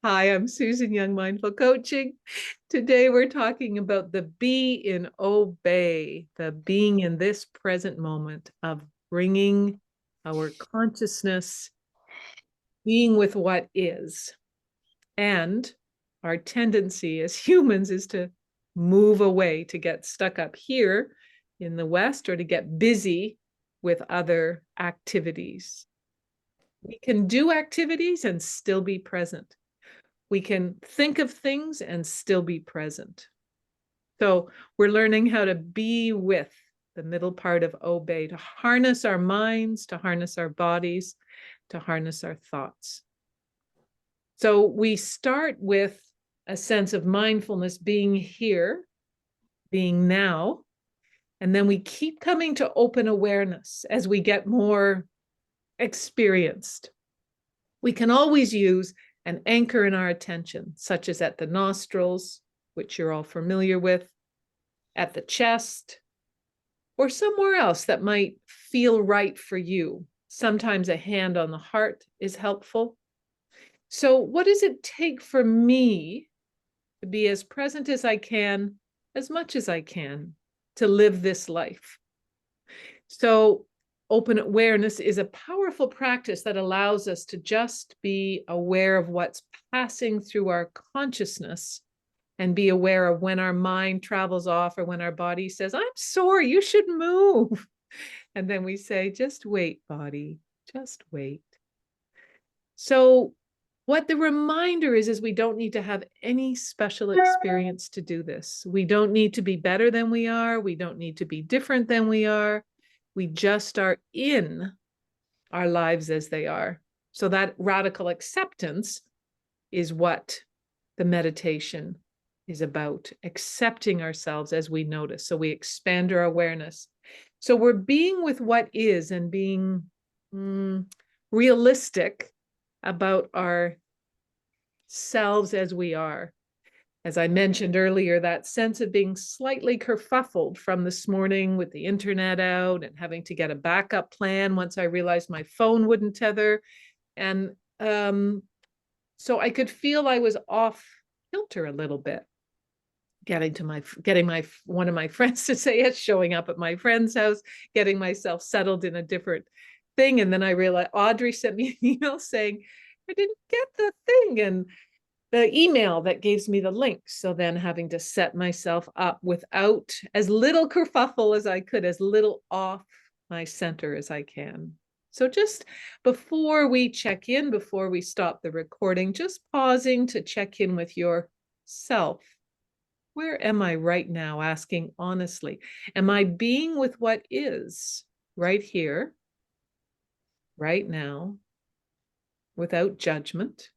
Hi, I'm Susan Young, Mindful Coaching. Today we're talking about the be in obey, the being in this present moment of bringing our consciousness, being with what is. And our tendency as humans is to move away, to get stuck up here in the West, or to get busy with other activities. We can do activities and still be present. We can think of things and still be present. So we're learning how to be with the middle part of obey, to harness our minds, to harness our bodies, to harness our thoughts. So we start with a sense of mindfulness, being here, being now, and then we keep coming to open awareness as we get more experienced. We can always use an anchor in our attention, such as at the nostrils, which you're all familiar with, at the chest, or somewhere else that might feel right for you. Sometimes a hand on the heart is helpful. So, what does it take for me to be as present as I can, as much as I can, to live this life? So, open awareness is a powerful practice that allows us to just be aware of what's passing through our consciousness and be aware of when our mind travels off or when our body says, I'm sore, you should move. And then we say, just wait, body, just wait. So, what the reminder is we don't need to have any special experience to do this. We don't need to be better than we are. We don't need to be different than we are. We just are in our lives as they are. So that radical acceptance is what the meditation is about, accepting ourselves as we notice. So we expand our awareness. So we're being with what is and being realistic about ourselves as we are. As I mentioned earlier, that sense of being slightly kerfuffled from this morning with the internet out and having to get a backup plan once I realized my phone wouldn't tether. And so I could feel I was off kilter a little bit. Getting my one of my friends to say it, showing up at my friend's house, getting myself settled in a different thing. And then I realized Audrey sent me an email saying, I didn't get the thing. And the email that gives me the link. So then having to set myself up without as little kerfuffle as I could, as little off my center as I can. So just before we check in, before we stop the recording, just pausing to check in with yourself. Where am I right now? Asking honestly, am I being with what is right here, right now, without judgment?